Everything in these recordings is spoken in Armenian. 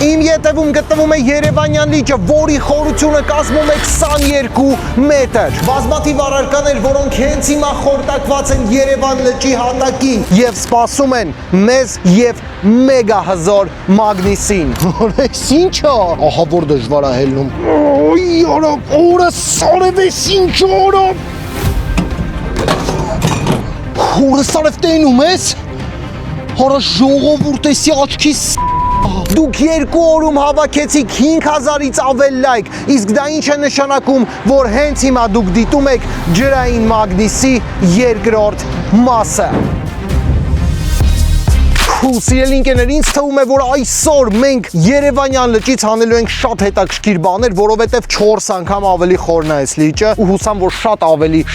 Իմ ետևում գտնվում է Երևանյան լիճը, որի խորությունը կազմում է 22 մետր։ Բազմաթիվ առարկաներ, որոնք հենց հիմա խորտակված են Երևան լճի հատակին եւ սպասում են մեզ եւ մեգահզոր մագնիսին։ Այս ի՞նչ է։ Ահա որ դժվար է հելնում։ Ոյ, արա, օրը սարևես ինչ արա։ Օրը սարև տենում ես։ Արա ժողովուրդ էսի աչքիս Դուք 2 օրում հավաքեցիք 5000-ից ավել լայք, իսկ դա ինչ է նշանակում, որ հենց հիմա դուք դիտում եք ջրային մագնիսի երկրորդ մասը։ Սիրելի ընկերներ, ինձ թվում է, որ այսօր մենք Երևանյան լճից անելու ենք շատ հետաքրքիր բաներ, որովհետև 4 անգամ ավելի խորն է այս լիճը ու հուսամ, որ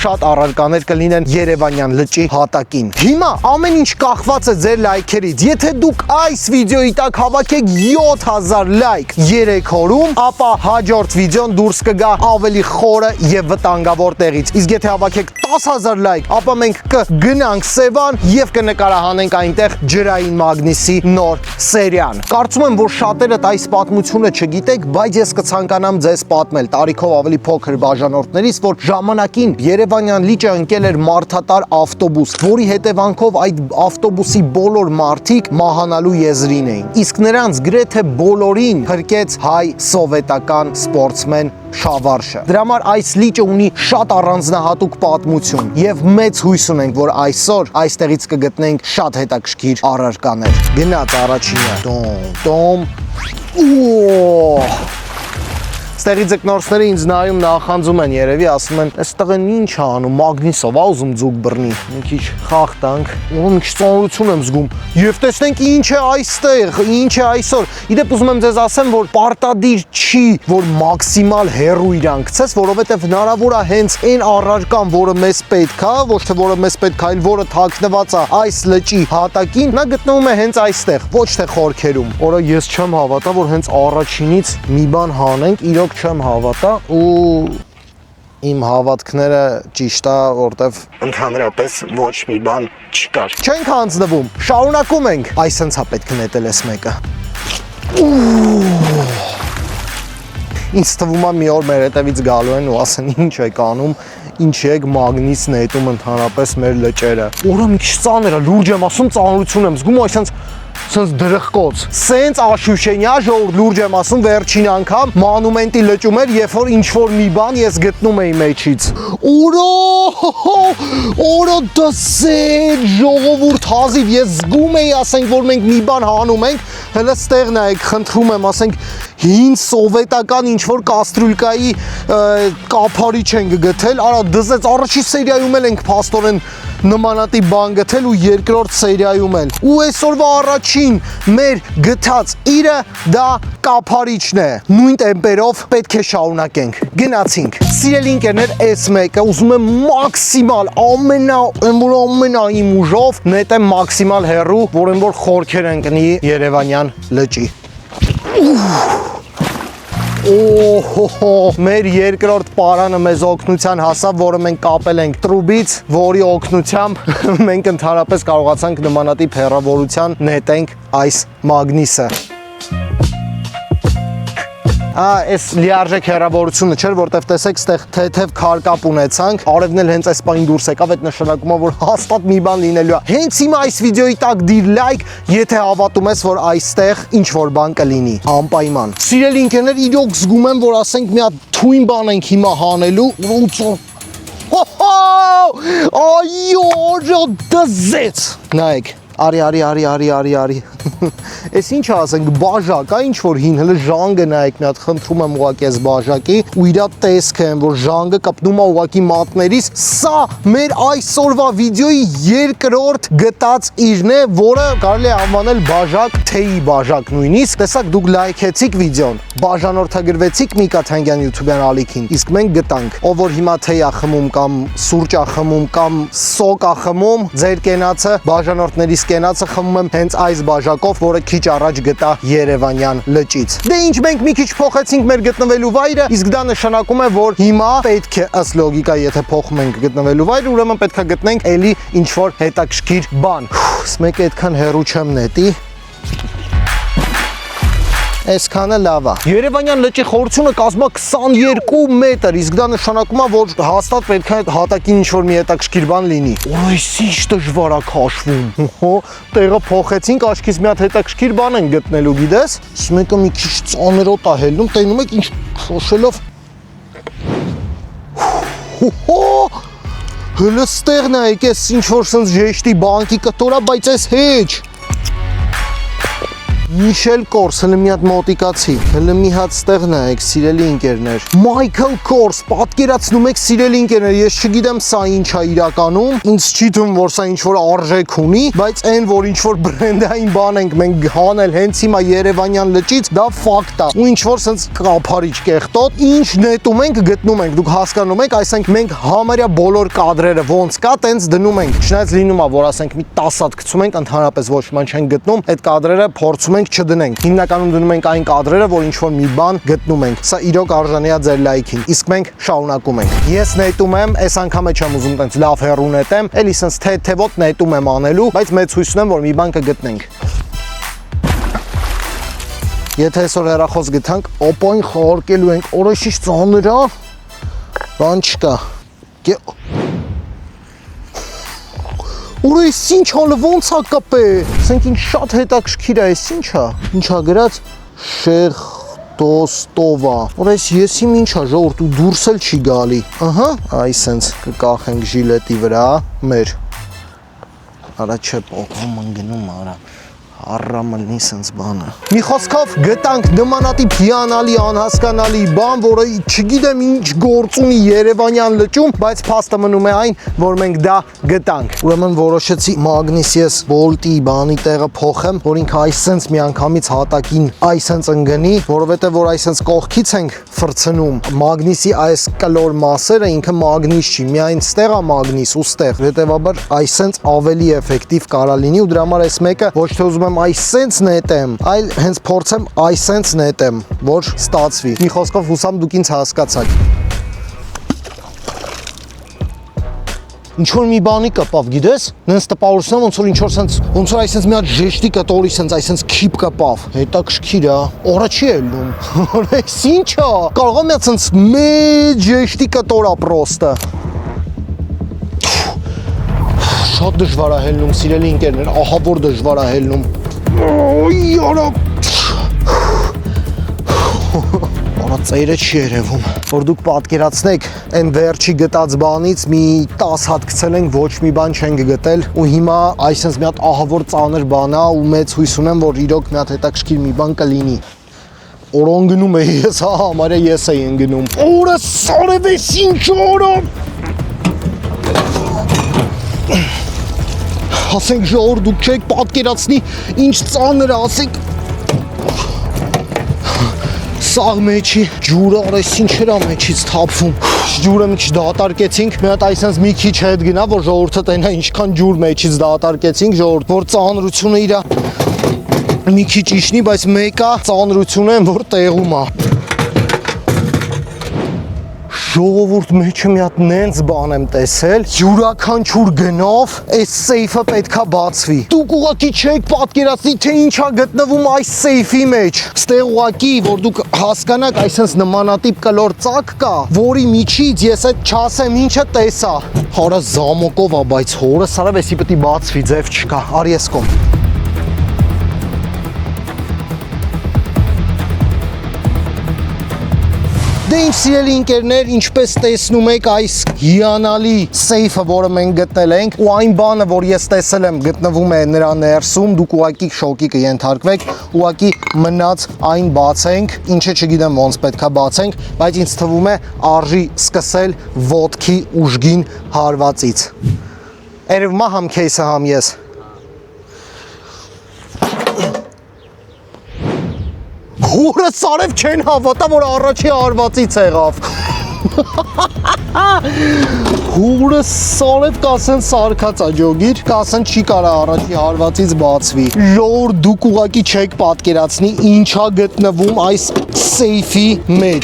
շատ առարկաներ կլինեն Երևանյան լճի հատակին։ Հիմա ամեն ինչ կախված է ձեր լայքերից։ Եթե դուք այս վիդեոյի տակ հավաքեք 7000 լայք 3 օրում, ապա հաջորդ վիդեոն դուրս կգա ավելի խորը եւ վտանգավոր տեղից։ Իսկ եթե հավաքեք 10000 լայք, ապա մենք կգնանք Սևան եւ կնկարահանենք այնտեղ ջրային մագնիսի նոր սերիան։ Կարծում եմ, որ շատերդ այս պատմությունը չգիտեք, բայց ես կցանկանամ ձեզ պատմել տարիքով ավելի փոքր բաժանորդներից, որ ժամանակին Երևանյան լիճը ընկել էր մարդատար ավտոբուս, որի հետևանքով այդ ավտոբուսի բոլոր մարդիկ մահանալու եզրին էին։ Իսկ նրանց գրեթե բոլորին փրկեց հայ սովետական սպորտսմեն Շավարշը։ Դրա համար այս լիճը ունի շատ առանձնահատուկ պատմություն եւ մեծ հույս ունենք, որ այսօր այստեղից կգտնենք շատ հետաքրքիր առարկաներ։ Գնաց առաջինը։ Տոմ։ Ստեղի ձկնորսները ինձ նայում նախանձում են երևի, ասում են, այս տղեն ինչ է անում, մագնիսով, ա ուզում ձուկ բռնի, մի քիչ խախտանք, ու մի քիչ ծանրություն եմ զգում, եւ տեսնենք ինչ է այստեղ, ինչ է այսօր։ Իդեպ ուզում եմ ձեզ ասեմ, որ պարտադիր չի, որ մաքսիմալ հեռու իրան գցես, որովհետեւ հնարավոր է հենց այն առարկան, որը մեզ պետք է, ոչ թե որը մեզ պետք է, այլ որը թաքնված է այս լճի հատակին, նա գտնվում է հենց այստեղ, ոչ թե խորքերում։ Որը ես չեմ հավատա, որ հենց առաջինից մի բան հանենք, իրոք չեմ հավատա ու իմ հավատքները ճիշտ է, որտեվ ընդհանրապես ոչ մի բան չկար։ Չենք հանձնվում, շարունակում ենք։ Այս հենց է պետք է նետել էս մեկը։ Ինձ թվում է մի օր մեր հետևից գալու են ու ասեն ինչ եք անում, ինչ եք մագնիս նետում ընդհանրապես մեր լճերը։ Օրը մի քիչ ծանր է, լուրջ եմ ասում, ծանրություն եմ զգում, այսինքն սենց դրխկոց, սենց աշուշենյա ժողովուրդ լուրջ եմ ասում, վերջին անգամ մանումենտի լճում էր, երբ որ ինչ-որ մի բան ես գտնում էի մեջից։ Օրո դսեր ժողովուրդ հազիվ, ես զգում էի, ասենք, որ մենք մի բան հանում ենք, հələ ստեղ նայեք, խնդրում եմ, ասենք, հին սովետական ինչ-որ կաստրուլկայի կափարիչ ենք գտել, արա դզեց, առաջի սերիայում էլ ենք փաստորեն նմանատիպ բան գտել ու երկրորդ սերիայում էլ։ Ու այսօրվա առաջին մեր գտած իրը դա կափարիչն է։ Նույն տեմպերով պետք է շարունակենք։ Գնացինք։ Սիրելի ընկերներ, այս մեկը ուզում եմ մաքսիմալ ամենաիմ ուժով նետեմ մաքսիմալ հեռու, որն որ խորքեր ընկնի Երևանյան լճի։ Մեր երկրորդ պարանը մեզ օգնության հասավ, որը մենք կապել ենք տրուբից, որի օգնությամբ մենք ընդհանրապես կարողացանք նմանատիպ հեռավորության նետենք այս մագնիսը։ Այս լիարժեք հեռավորությունը չէր, որտեվ տեսեք, ստեղ թեթև քարկապ ունեցանք, արևն էլ հենց այս պահին դուրս եկավ, այդ նշանակում է, որ հաստատ մի բան լինելու է։ Հենց հիմա այս վիդեոյի տակ դիր լայք, եթե հավատում ես, որ այստեղ ինչ-որ բան կլինի, անպայման։ Սիրելի ընկերներ, իրոք զգում եմ, որ ասենք մի հատ թույն բան ենք հիմա հանելու, այո, դզեց։ Նայեք, արի։ Այս ինչ ասենք, բաժակ, ինչ որ հին, հələ ժանգը նայեք մի հատ, խնդրում եմ ուղղակի այս բաժակի ու իրա տեսքը եմ, որ ժանգը կպնում է ուղղակի մատներից։ Սա մեր այսօրվա վիդեոյի երկրորդ գտած իրն է, որը կարելի է անվանել բաժակ, թեյի բաժակ նույնիսկ։ Տեսակ, դուք լայքեցիք վիդեոն, բաժանորդագրվեցիք Միկա Թանգյան YouTube-յան ալիքին, իսկ մենք գտանք։ Ով որ հիմա թեյ է խմում կամ սուրճ է խմում կամ սոկ է խմում, ձեր կենացը, բաժանորդներիս կենացը խմում եմ հենց այս բաժակով, որը քիչ առաջ գտա Երևանյան լճից։ Դե ինչ, մենք մի քիչ փոխեցինք մեր գտնվելու վայրը, իսկ դա նշանակում է, որ հիմա պետք է ըստ լոգիկա, եթե փոխում ենք գտնվելու վայրը, ուրեմն պետք է գտնենք էլի ինչ-որ հետաքրքիր բան։ Ես մեկը այդքան հեռու չեմ նետի։ Այսքանը լավ է։ Երևանյան լճի խորությունը կազմա 22 մետր, իսկ դա նշանակում է, որ հաստատ պետք է հատակին ինչ-որ մի հետաքրքիր բան լինի։ Այս ինչ դժվար է քաշվում։ Հո, տեղը փոխեցինք, աչքից մի հատ հետաքրքիր բան են գտնելու, գիտես։ Մեկը մի քիչ ծանրոտ է հելնում, տենում եք ինչ շոշելով։ Հո, հələ ստեղ նայեք, էս ինչ որ սենց ժեշտի բանկի կտորա, բայց էս հեչ։ Միշել Կորս, հələ մի հատ մոտիկացի, հələ մի հատ ստեղ նայեք, սիրելի ընկերներ։ Մայքլ Կորս, պատկերացնում եք, սիրելի ընկերներ, ես չգիտեմ սա ինչ է իրականում, ինձ չի թվում, որ սա ինչ-որ արժեք ունի, բայց այն, որ ինչ-որ բրենդային բան ենք մենք հանել հենց հիմա Երևանյան լճից, դա ֆակտ է։ Ու ինչ-որ սենց կափարիչ կեղտոտ, ինչ նետում ենք, գտնում ենք, դուք հասկանում եք, այսինքն մենք համարյա բոլոր կադրերը ոնց կա, տենց դնում ենք։ Չնայած լինում է, որ ասենք մի 10 հատ գցում ենք, ընդհանրապես ոչ ման չեն գտնում, այդ կադրերը փորձում ենք չդնենք։ Հիմնականում դնում ենք այն կադրերը, որ ինչ-որ մի բան գտնում ենք։ Սա իրոք արժանի է ձեր լայքին։ Իսկ մենք շարունակում ենք։ Ես նետում եմ, այս անգամը չեմ ուզում տենց լավ հեռու նետեմ, էլի սենց թեթևոտ նետում եմ անելու, բայց մեծ հույս ունեմ, որ մի բան կգտնենք։ Եթե այսօր հեռախոս գտանք, օպոին խորկելու ենք, օրոշիշ ծանր է, բան չկա։ Ուր էս ինչ հալը ոնց է կպե, սենք ինչ շատ հետաքրքիր է, էս ինչ է, ինչ է գրած Շեխտոստովա, որ էս եսիմ ինչ է, ժողորդ ու դուրս էլ չի գալի, ահա, այ սենց կկախենք ժիլետի վրա, մեր, արա չէ պոկում ընգնում արա, առամլնի սենց բանը։ Մի խոսքով գտանք նմանատիպ հիանալի, անհասկանալի բան, որը չգիտեմ ինչ գործ ունի Երևանյան լճում, բայց փաստը մնում է այն, որ մենք դա գտանք։ Ուրեմն որոշեցի մագնիսիես բոլտի բանի տեղը փոխեմ, որ ինքը այսենց միանգամից հատակին այսենց ընկնի, որովհետև որ այսենց կողքից ենք ֆրցնում, մագնիսի այս կլոր մասերը ինքը մագնիս չի, միայն ստեղ է մագնիս ու ստեղ, հետևաբար այսենց ավելի էֆեկտիվ կարա լինի ու դրա համար այս մեկը ոչ թե ուզում եմ այսենց նետեմ, այլ հենց փորձեմ այսենց նետեմ, որ ստացվի։ Մի խոսքով հուսամ դուք ինձ հասկացաք։ Ինչ-որ մի բանի կպավ, գիտես, նենց տպավորությունով ոնց որ ինչ-որ սենց, ոնց որ այսենց մի հատ ժեշտի կտորի սենց այսենց քիպ կպավ, հետաքրքիր է, օրա չի ելնում, այս ինչ է, կարող է մի հատ սենց մեծ ժեշտի կտոր է պրոստը։ Շատ դժվար է հելնում, սիրելի ընկերներ, ահա որ դժվար է հելնում։ Արա ծայրը չի երևում, որ դուք պատկերացնեք, այն վերջի գտած բանից մի 10 հատ գցել ենք, ոչ մի բան չենք գտել ու հիմա այսպես մի հատ ահավոր ծանր բան է ու մեծ հույս ունեմ, որ իրոք մի հատ հետաքրքիր մի բան կլինի։ Օր ընկնում է ես, հա, համարյա ես էի ընկնում։ Օրը սարևես ինչ օրը։ Ասենք ժողովուրդ դուք չեք պատկերացնի ինչ ծանր է, ասենք սաղ մեջի ջուրը, արես ինչեր է մեջից թափվում, ջուրը մի քիչ դատարկեցինք, մի հատ այսպես մի քիչ հետ գնա, որ ժողովուրդը տենա ինչքան ջուր մեջից դատարկեցինք, ժողովուրդ, որ ծանրությունը իրա մի քիչ իշնի, բայց մեկը ծանրությունը են, որ տեղում է։ Ժողովուրդ մեջը մի հատ նենց բան եմ տեսել, յուրաքանչյուր գնով այս սեյֆը պետքա բացվի։ Դուք ուղղակի չեք պատկերացնի, թե ինչ է գտնվում այս սեյֆի մեջ։ Ստեղ ուղղակի, որ դուք հասկանաք, այսպես նմանատիպ կլոր ծակ կա, որի միջից ես այդ չասեմ ինչը տեսա։ Հարա զամոկով է, բայց հորը սարավեսի պետք է բացվի, ձև չկա, արի ես կողմ։ Դե ինչ սիրելի ընկերներ, ինչպես տեսնում եք այս հիանալի սեյֆը, որը մենք գտնել ենք, ու այն բանը, որ ես տեսել եմ, գտնվում է նրա ներսում, դուք ուղղակի շոկի կենթարկվեք, ուղղակի մնաց այն բացենք, ինչը չգիտեմ ոնց պետքա բացենք, բայց ինձ թվում է արժի սկսել ոտքի ուժգին հարվածից։ Երևում է համ քեյսը, համ ես։ Հորը սարև չեն հավատա, որ առաջի հարվածից եղավ։ Հորը սարև կասեն սարկած աջոգիր, կասեն չի կարա առաջի հարվածից բացվի։ Ժողովուրդ դուք ուղղակի չեք պատկերացնի ինչա գտնվում այս սեյֆի մեջ։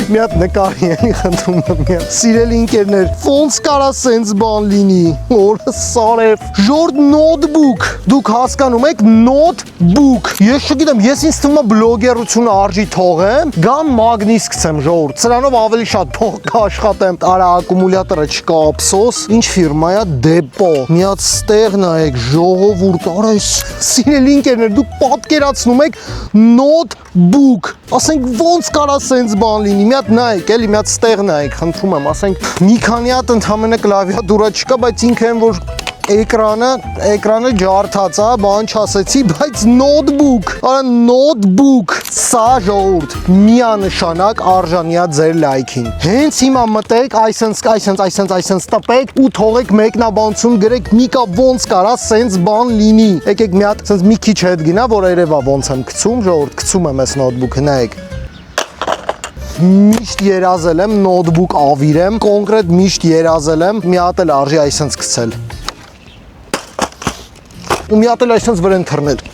Մի հատ նկարի էլի խնդրում եմ մի հատ։ Սիրելի ընկերներ, ոնց կարա սենց բան լինի։ Օրը սարև։ Ժորդ նոթբուք։ Դուք հասկանում եք նոթբուք։ Ես չգիտեմ, ես ինձ թվում է բլոգերությունը արժի թողեմ, գամ մագնիս գցեմ ժողովուրդ։ Սրանով ավելի շատ փող կաշխատեմ։ Արա ակումուլյատորը չկա ափսոս։ Ինչ ֆիրմա է, Դեպո։ Մի հատ ստեղ նայեք, ժողովուրդ, արա սիրելի ընկերներ, դուք պատկերացնում եք նոթբուք։ Ասենք ոնց կարա սենց բան լինի։ Մի հատ նայեք, էլի մի հատ ստեղ նայեք, խնդրում եմ, ասենք մի քանի հատ ընդհանրապես կլավիատուրա չկա, բայց ինքը այն որ էկրանը ջարդած է, բան չասեցի, բայց նոթբուք, արա նոթբուք, սա ժողովուրդ, միանշանակ արժանիա ձեր լայքին։ Հենց հիմա մտեք, այսենց տպեք ու թողեք մեկնաբանություն գրեք Միկա ոնց կարա սենց բան լինի։ Եկեք մի հատ սենց մի քիչ հետ գնա, որ երևա ոնց եմ գցում, ժողովուրդ, գցում եմ այս նոթբուքը, նայեք։ Միշտ երազել եմ նոթբուք ավիրեմ, կոնկրետ միշտ երազել եմ, մի հատ էլ արժի այսենց գցել։ Ու մի հատ էլ այսպես վրան թռնել։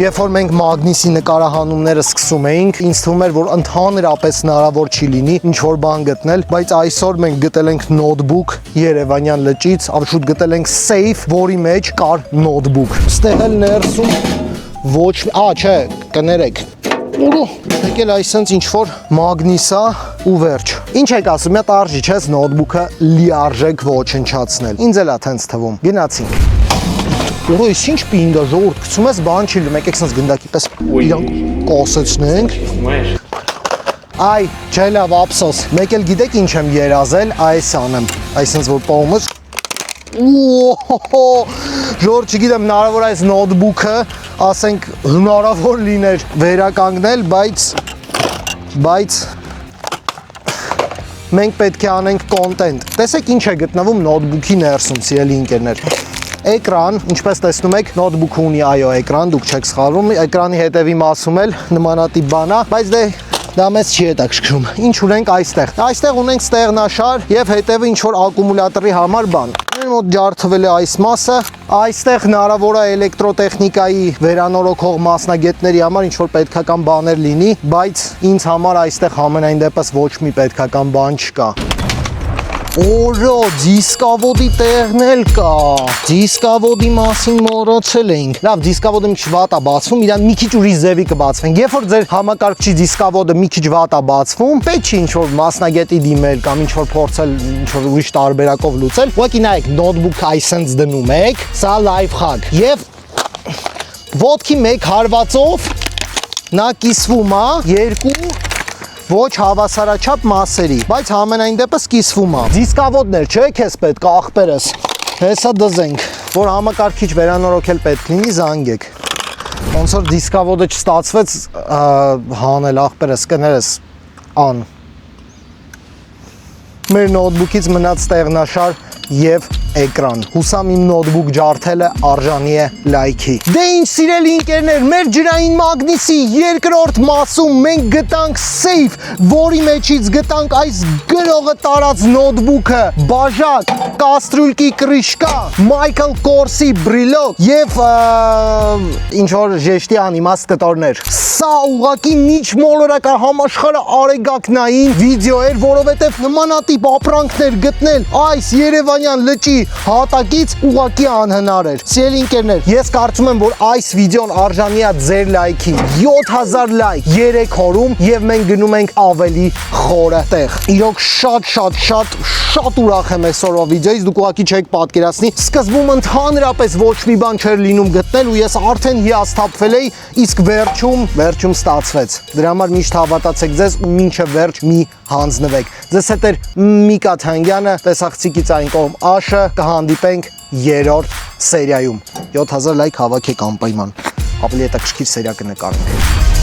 Երբ որ մենք մագնիսի նկարահանումները սկսում էինք, ինձ թվում էր, որ ընդհանրապես հնարավոր չի լինի ինչ-որ բան գտնել, բայց այսօր մենք գտել ենք նոթբուք Երևանյան լճից, շուտ գտել ենք safe, որի մեջ կար նոթբուք։ Ստեղ էլ ներսում ոչ, չէ, կներեք։ Եկել այսենց ինչ-որ մագնիսա ու վերջ։ Ինչ եք ասում, մի հատ արժի չես նոթբուքը լիարժեք ոչնչացնել։ Ինձ էլ է տենց թվում։ Գնացինք։ Ուրոյս ինչ պինդ է ժողովուրդ, գցում ես բան չի լում, եկեք սենց գնդակի պես իրանք կոսեցնենք։ Այ, չէ լավ, ափսոս։ Մեկ էլ գիտեք ինչ եմ երազել, այս անեմ, այսենց որ պահումս։ Ժողովուրդ չգիտեմ, հնարավոր այս նոթբուքը, ասենք հնարավոր լիներ վերականգնել, բայց մենք պետք է անենք կոնտենտ։ Տեսեք ինչ է գտնվում նոթբուքի ներսում, սիրելի ընկերներ։ Էկրան, ինչպես տեսնում եք, նոթբուքը ունի այո էկրան, դուք չեք սխալվում, էկրանի հետևի մասում էլ նմանատիպ բան է, բայց դա մեզ չի հետաքրքրում։ Ինչ ունենք այստեղ։ Այստեղ ունենք ստեղնաշար եւ հետևը ինչ որ ակումուլյատորի համար բան։ Մեր մոտ ջարդվել է այս մասը, այստեղ հնարավոր է էլեկտրոտեխնիկայի վերանորոգող մասնագետների համար ինչ որ պետքական բաներ լինի, բայց ինձ համար այստեղ համենայն դեպս ոչ մի պետքական բան չկա։ Օրո, դիսկավոդի տեղն էլ կա, դիսկավոդի մասին մոռացել էինք։ Լավ, դիսկավոդը մի քիչ վատ է բացվում, իրան մի քիչ ուրիշ ձևի կբացվեն։ Երբ որ ձեր համակարգչի դիսկավոդը մի քիչ վատ է բացվում, պետք չի ինչ-որ մասնագետի դիմել կամ ինչ-որ փորձել ինչ-որ ուրիշ տարբերակով լուծել։ Ուղղակի նայեք, նոթբուքը այսենց դնում եք, սա լայֆ հակ։ Եվ ոտքի մեկ հարվածով նա կիսվում է երկու ոչ հավասարաչափ մասերի, բայց համենայն դեպս կիսվում է։ Դիսկավոդներ չէ, քեզ պետք է ախպերս։ Հեսա դզենք, որ համակարգիչ վերանորոգել պետք լինի, զանգեք։ Ոնց որ դիսկավոդը չստացվեց հանել ախպերս, կներես ան։ Մեր նոթբուքից մնաց ստեղնաշար եւ էկրան։ Հուսամ իմ նոթբուք ջարդելը արժանի է լայքի։ Դե ինչ սիրելի ընկերներ, մեր ջրային մագնիսի երկրորդ մասում մենք գտանք safe, որի մեջից գտանք այս գրողը տարած նոթբուքը, բաժակ, կաստրուլկի կրիշկա, Michael Korsi բրիլոկ եւ ինչ որ ժեշտի անիմաստ կտորներ։ Սա ուղղակի միջմոլորակար համաշխարհը արեգակնային վիդեո էր, որովհետեւ նմանատիպ ապրանքներ գտնել այս Երևանյան լճի հատակից ուղղակի անհնար էր։ Սիրելի ընկերներ, ես կարծում եմ, որ այս վիդեոն արժանի է ձեր լայքին։ 7000 լայք 3 օրում եւ մենք գնում ենք ավելի խորը տեղ։ Իրոք շատ ուրախ եմ այսօրվա վիդեոից, դուք ուղղակի չեք պատկերացնի։ Սկզբում ընդհանրապես ոչ մի բան չէր լինում գտնել ու ես արդեն հիասթափվել էի, իսկ վերջում ստացվեց։ Դրա համար միշտ հավատացեք ձեզ ու մինչև վերջ մի հանձնվեք։ Ձեզ հետ էր Միկա Թանգյանը, տեսախցիկից այն կողմ աշը, կհանդիպենք երրորդ սերիայում։ 7000 լայք հավաքեք անպայման։ Ավելի հետաքրքիր սերիա կնկարենք։